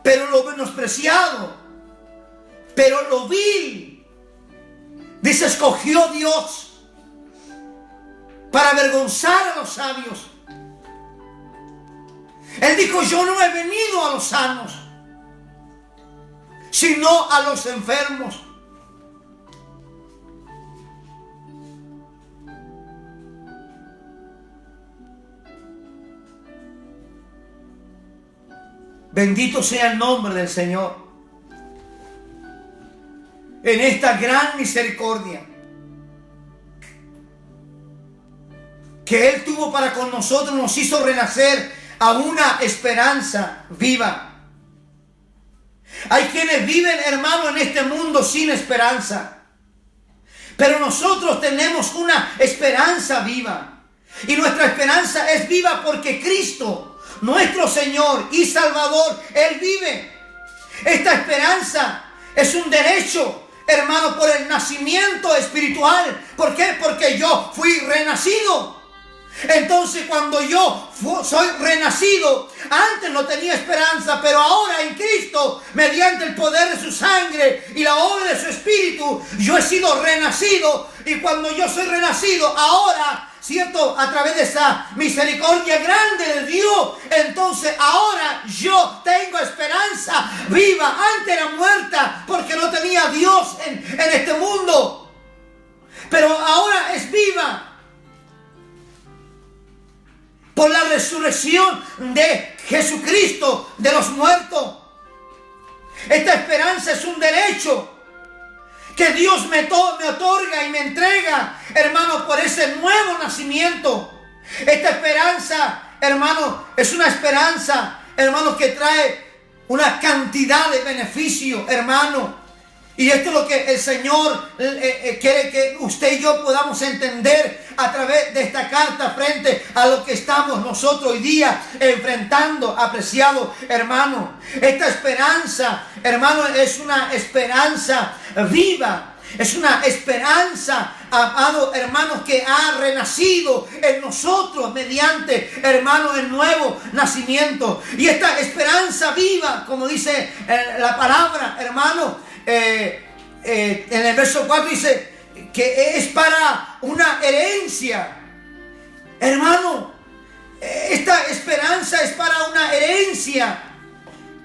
Speaker 1: Pero lo menospreciado, pero lo vil, dice, escogió Dios para avergonzar a los sabios. Él dijo, yo no he venido a los sanos, sino a los enfermos. Bendito sea el nombre del Señor. En esta gran misericordia que Él tuvo para con nosotros, nos hizo renacer a una esperanza viva. Hay quienes viven, hermano, en este mundo sin esperanza, pero nosotros tenemos una esperanza viva. Y nuestra esperanza es viva porque Cristo, nuestro Señor y Salvador, Él vive. Esta esperanza es un derecho, hermano, por el nacimiento espiritual. ¿Por qué? Porque yo fui renacido. Entonces, cuando yo soy renacido, antes no tenía esperanza, pero ahora en Cristo, mediante el poder de su sangre y la obra de su Espíritu, yo he sido renacido. Y cuando yo soy renacido, ahora, ¿cierto? A través de esa misericordia grande de Dios, entonces ahora yo tengo esperanza viva. Antes era muerta porque no tenía a Dios en este mundo, pero ahora es viva por la resurrección de Jesucristo de los muertos. Esta esperanza es un derecho que Dios me otorga y me entrega, hermano, por ese nuevo nacimiento. Esta esperanza, hermano, es una esperanza, hermano, que trae una cantidad de beneficios, hermano. Y esto es lo que el Señor quiere que usted y yo podamos entender a través de esta carta frente a lo que estamos nosotros hoy día enfrentando, apreciado hermano. Esta esperanza, hermano, es una esperanza viva. Es una esperanza, amado hermano, que ha renacido en nosotros mediante, hermano, el nuevo nacimiento. Y esta esperanza viva, como dice la palabra, hermano, en el verso 4 dice que es para una herencia. Hermano, esta esperanza es para una herencia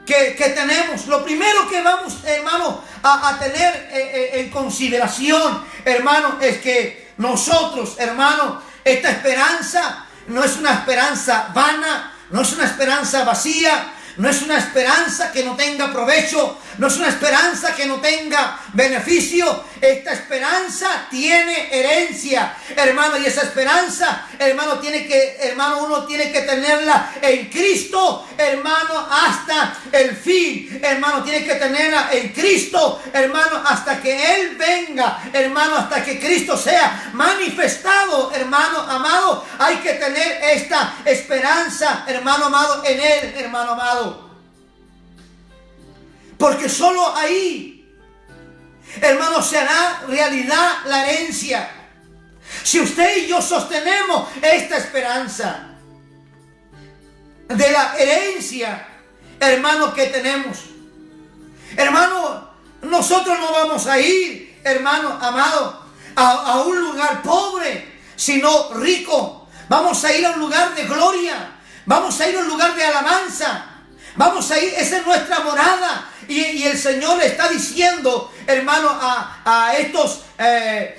Speaker 1: que tenemos. Lo primero que vamos, hermano, a tener en consideración, hermano, es que nosotros, hermano, esta esperanza no es una esperanza vana, no es una esperanza vacía, no es una esperanza que no tenga provecho, no es una esperanza que no tenga beneficio. Esta esperanza tiene herencia, hermano, y esa esperanza, hermano, uno tiene que tenerla en Cristo, hermano, hasta el fin. Hermano, tiene que tenerla en Cristo, hermano, hasta que Él venga, hermano, hasta que Cristo sea manifestado, hermano amado. Hay que tener esta esperanza, hermano amado, en Él, hermano amado. Porque solo ahí, hermano, se hará realidad la herencia. Si usted y yo sostenemos esta esperanza de la herencia, hermano, que tenemos, hermano, nosotros no vamos a ir, hermano amado, a un lugar pobre, sino rico. Vamos a ir a un lugar de gloria. Vamos a ir a un lugar de alabanza. Vamos a ir, esa es nuestra morada. Y el Señor le está diciendo, hermano, a estos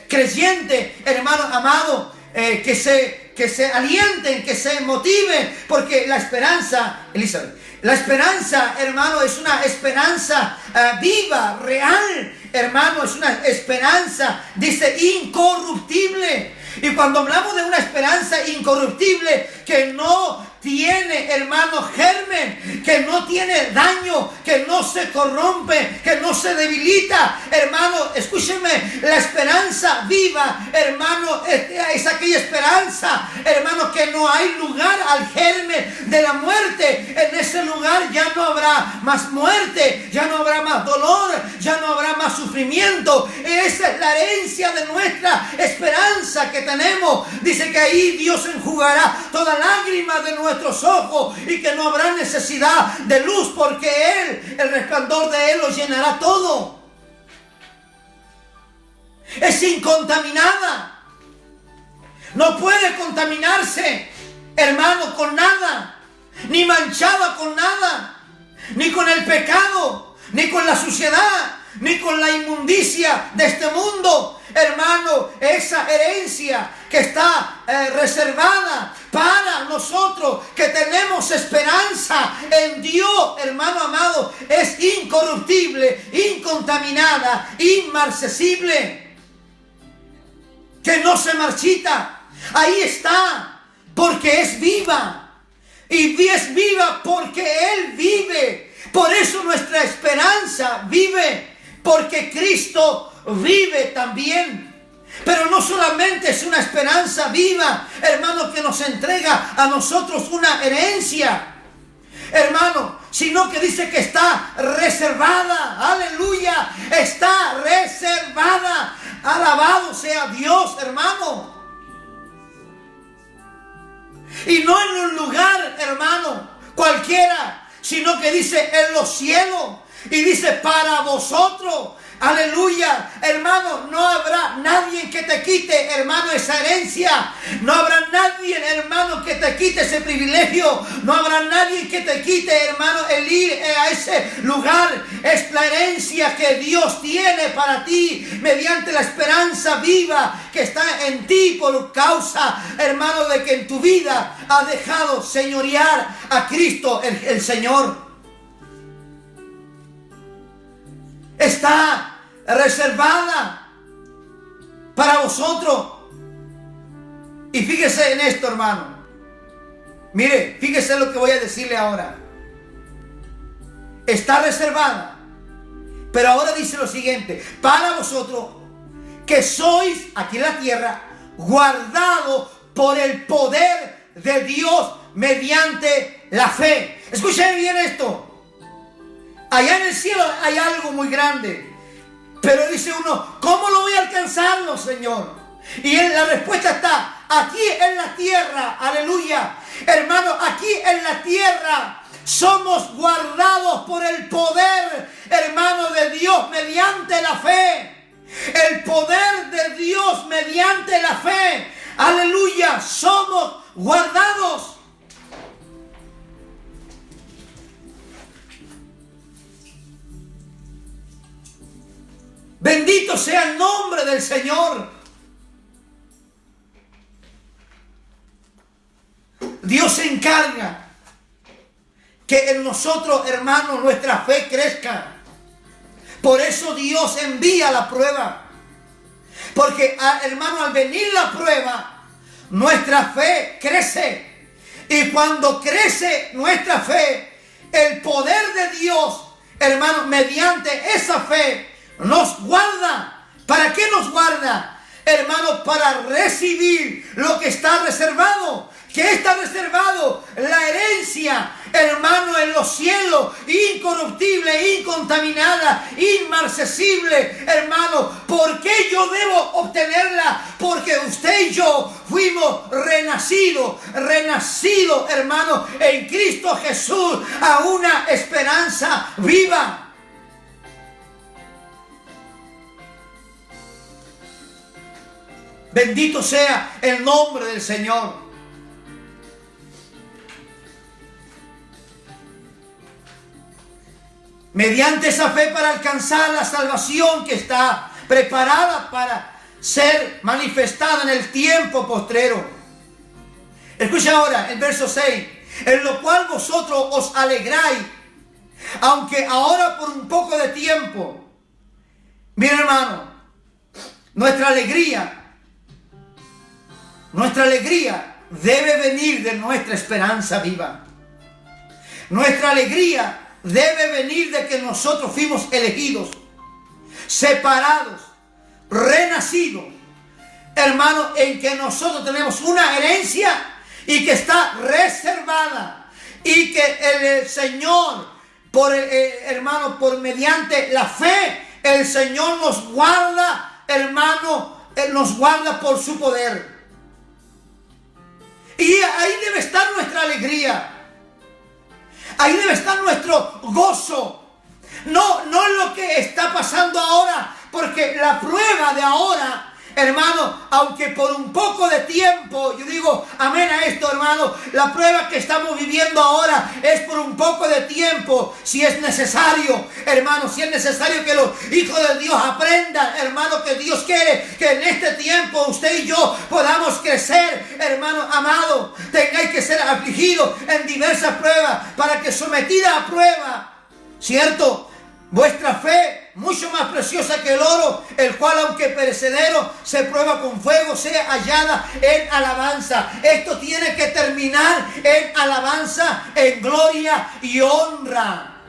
Speaker 1: creyentes, hermano amado, que se alienten, que se motiven, porque la esperanza, Elizabeth, La esperanza, hermano, es una esperanza viva, real. Hermano, es una esperanza, dice, incorruptible. Y cuando hablamos de una esperanza incorruptible, que no tiene, hermano, germen, que no tiene daño, que no se corrompe, que no se debilita, hermano, escúcheme, la esperanza viva, hermano, es aquella esperanza, hermano, que no hay lugar al germen de la muerte. En ese lugar ya no habrá más muerte, ya no habrá más dolor, ya no habrá más sufrimiento. Esa es la herencia de nuestra esperanza que tenemos. Dice que ahí Dios enjugará toda lágrima de nuestros ojos y que no habrá necesidad de luz, porque Él, el resplandor de Él, lo llenará todo. Es incontaminada. No puede contaminarse, hermano, con nada, ni manchada con nada, ni con el pecado, ni con la suciedad, ni con la inmundicia de este mundo. Hermano, esa herencia que está reservada para nosotros, que tenemos esperanza en Dios, hermano amado, es incorruptible, incontaminada, inmarcesible, que no se marchita. Ahí está, porque es viva. Y es viva porque Él vive. Por eso nuestra esperanza vive, porque Cristo vive también. Pero no solamente es una esperanza viva, hermano, que nos entrega a nosotros una herencia, hermano, sino que dice que está reservada. Aleluya, está reservada. Alabado sea Dios, hermano. Y no en un lugar, hermano, cualquiera, sino que dice en los cielos. Y dice para vosotros. Aleluya, hermano, no habrá nadie que te quite, hermano, esa herencia. No habrá nadie, hermano, que te quite ese privilegio. No habrá nadie que te quite, hermano, el ir a ese lugar. Es la herencia que Dios tiene para ti mediante la esperanza viva que está en ti por causa, hermano, de que en tu vida ha dejado señorear a Cristo el Señor. Está reservada para vosotros. Y fíjese en esto, hermano. Mire, fíjese lo que voy a decirle ahora. Está reservada. Pero ahora dice lo siguiente: para vosotros que sois aquí en la tierra guardados por el poder de Dios mediante la fe. Escuchen bien esto. Allá en el cielo hay algo muy grande. Pero dice uno, ¿cómo lo voy a alcanzarlo, Señor? Y la respuesta está aquí en la tierra. Aleluya. Hermano, aquí en la tierra somos guardados por el poder, hermano, de Dios mediante la fe. El poder de Dios mediante la fe. Aleluya. Somos guardados. Bendito sea el nombre del Señor. Dios se encarga que en nosotros, hermanos, nuestra fe crezca. Por eso Dios envía la prueba. Porque, hermano, al venir la prueba, nuestra fe crece. Y cuando crece nuestra fe, el poder de Dios, hermano, mediante esa fe, nos guarda. ¿Para qué nos guarda? Hermano, para recibir lo que está reservado. ¿Qué está reservado? La herencia, hermano, en los cielos, incorruptible, incontaminada, inmarcesible, hermano. ¿Por qué yo debo obtenerla? Porque usted y yo fuimos renacidos, hermano, en Cristo Jesús, a una esperanza viva. Bendito sea el nombre del Señor. Mediante esa fe para alcanzar la salvación que está preparada para ser manifestada en el tiempo postrero. Escucha ahora el verso 6. en lo cual vosotros os alegráis, aunque ahora por un poco de tiempo. Bien, hermano, nuestra alegría debe venir de nuestra esperanza viva. Nuestra alegría debe venir de que nosotros fuimos elegidos, separados, renacidos, hermano, en que nosotros tenemos una herencia y que está reservada, y que el Señor, hermano, por mediante la fe, el Señor nos guarda, hermano, nos guarda por su poder. Y ahí debe estar nuestra alegría. Ahí debe estar nuestro gozo. No lo que está pasando ahora, porque la prueba de ahora, hermano, aunque por un poco de tiempo, yo digo amén a esto, hermano, la prueba que estamos viviendo ahora es por un poco de tiempo, si es necesario, hermano, si es necesario que los hijos de Dios aprendan, hermano, que Dios quiere que en este tiempo usted y yo podamos crecer, hermano amado. Tengáis que ser afligidos en diversas pruebas, para que sometida a prueba, ¿cierto?, vuestra fe, mucho más preciosa que el oro, el cual aunque perecedero se prueba con fuego, sea hallada en alabanza. Esto tiene que terminar en alabanza, en gloria y honra.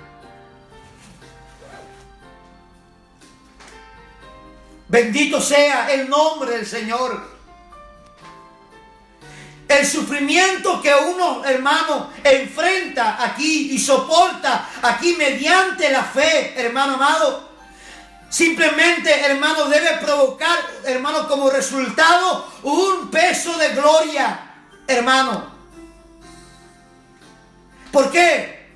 Speaker 1: Bendito sea el nombre del Señor. El sufrimiento que uno, hermano, enfrenta aquí y soporta aquí mediante la fe, hermano amado, simplemente, hermano, debe provocar, hermano, como resultado un peso de gloria, hermano. ¿Por qué?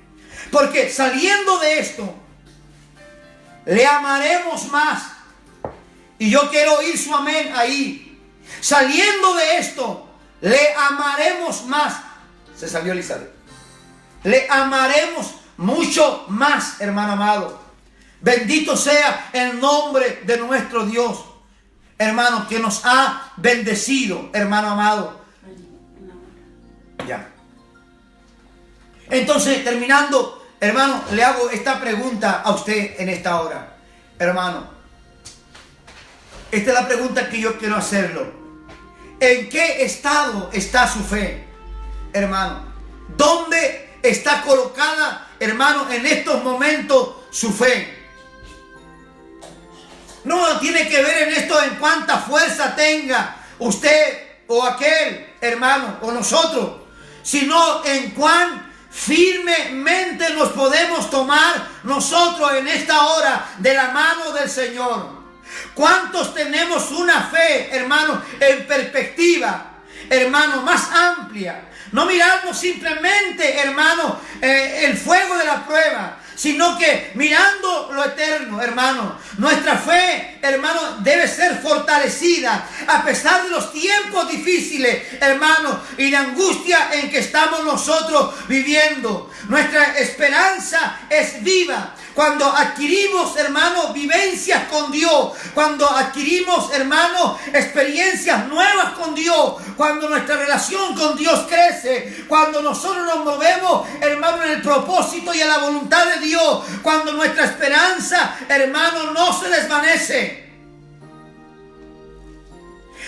Speaker 1: Porque saliendo de esto, le amaremos más. Y yo quiero oír su amén ahí. Saliendo de esto, le amaremos más. Se salió Elizabeth. Le amaremos mucho más, hermano amado. Bendito sea el nombre de nuestro Dios, hermano, que nos ha bendecido, hermano amado. Ya. Entonces, terminando, hermano, le hago esta pregunta a usted en esta hora. Hermano, esta es la pregunta que yo quiero hacerlo. ¿En qué estado está su fe, hermano? ¿Dónde está colocada, hermano, en estos momentos su fe? No tiene que ver en esto en cuánta fuerza tenga usted o aquel, hermano, o nosotros, sino en cuán firmemente nos podemos tomar nosotros en esta hora de la mano del Señor. ¿Cuántos tenemos una fe, hermano, en perspectiva, hermano, más amplia? No miramos simplemente, hermano, el fuego de la prueba, sino que mirando lo eterno, hermano. Nuestra fe, hermano, debe ser fortalecida a pesar de los tiempos difíciles, hermano, y de angustia en que estamos nosotros viviendo. Nuestra esperanza es viva. Cuando adquirimos, hermano, vivencias con Dios, cuando adquirimos, hermano, experiencias nuevas con Dios, cuando nuestra relación con Dios crece, cuando nosotros nos movemos, hermano, en el propósito y en la voluntad de Dios, cuando nuestra esperanza, hermano, no se desvanece.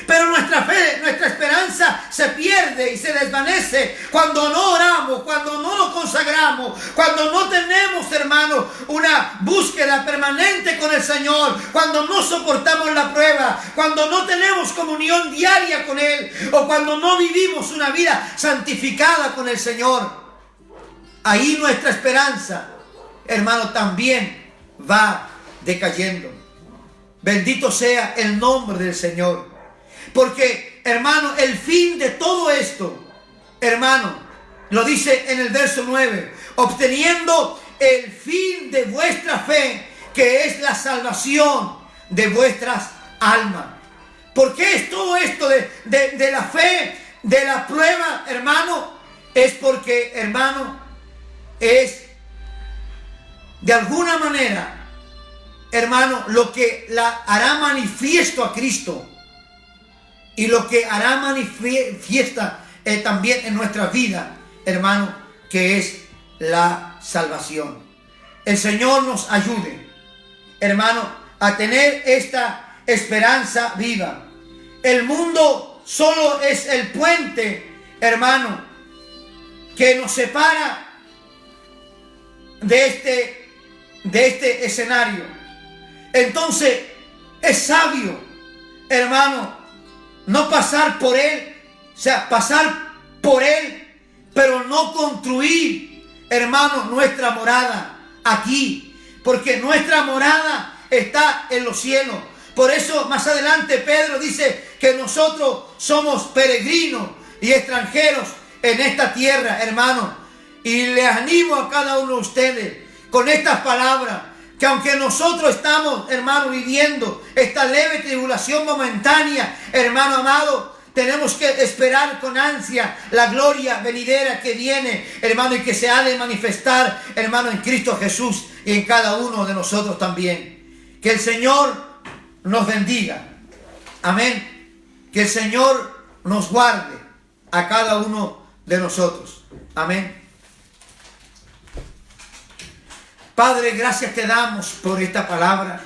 Speaker 1: Pero nuestra fe, nuestra esperanza se pierde y se desvanece cuando no oramos, cuando no nos consagramos, cuando no tenemos, hermano, una búsqueda permanente con el Señor, cuando no soportamos la prueba, cuando no tenemos comunión diaria con Él, o cuando no vivimos una vida santificada con el Señor. Ahí nuestra esperanza, hermano, también va decayendo. Bendito sea el nombre del Señor. Porque, hermano, el fin de todo esto, hermano, lo dice en el verso 9, obteniendo el fin de vuestra fe, que es la salvación de vuestras almas. ¿Por qué es todo esto de la fe, de la prueba, hermano? Es porque, hermano, es de alguna manera, hermano, lo que hará manifiesto a Cristo. Y lo que hará manifiesta también en nuestra vida hermano, que es la salvación. El Señor nos ayude, hermano, a tener esta esperanza viva. El mundo solo es el puente, hermano, que nos separa de este escenario. Entonces es sabio, hermano, no pasar por él, o sea, pasar por él, pero no construir, hermano, nuestra morada aquí, porque nuestra morada está en los cielos. Por eso más adelante Pedro dice que nosotros somos peregrinos y extranjeros en esta tierra, hermano. Y les animo a cada uno de ustedes con estas palabras, que aunque nosotros estamos, hermano, viviendo esta leve tribulación momentánea, hermano amado, tenemos que esperar con ansia la gloria venidera que viene, hermano, y que se ha de manifestar, hermano, en Cristo Jesús y en cada uno de nosotros también. Que el Señor nos bendiga. Amén. Que el Señor nos guarde a cada uno de nosotros. Amén. Padre, gracias te damos por esta palabra.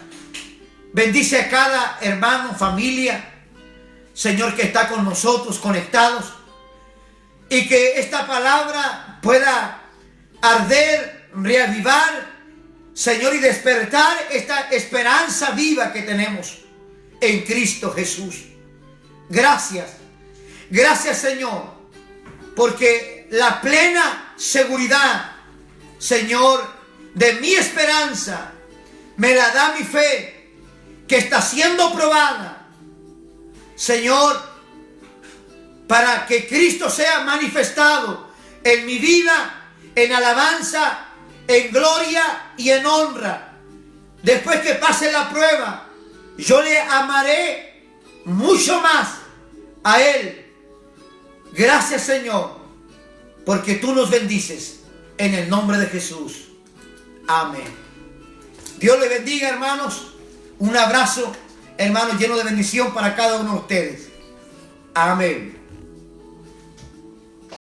Speaker 1: Bendice a cada hermano, familia, Señor, que está con nosotros conectados, y que esta palabra pueda arder, reavivar, Señor, y despertar esta esperanza viva que tenemos en Cristo Jesús. Gracias, gracias, Señor, porque la plena seguridad, Señor, de mi esperanza me la da mi fe, que está siendo probada, Señor, para que Cristo sea manifestado en mi vida, en alabanza, en gloria y en honra. Después que pase la prueba, yo le amaré mucho más a Él. Gracias, Señor, porque tú nos bendices en el nombre de Jesús. Amén. Dios les bendiga, hermanos. Un abrazo, hermanos, lleno de bendición para cada uno de ustedes. Amén.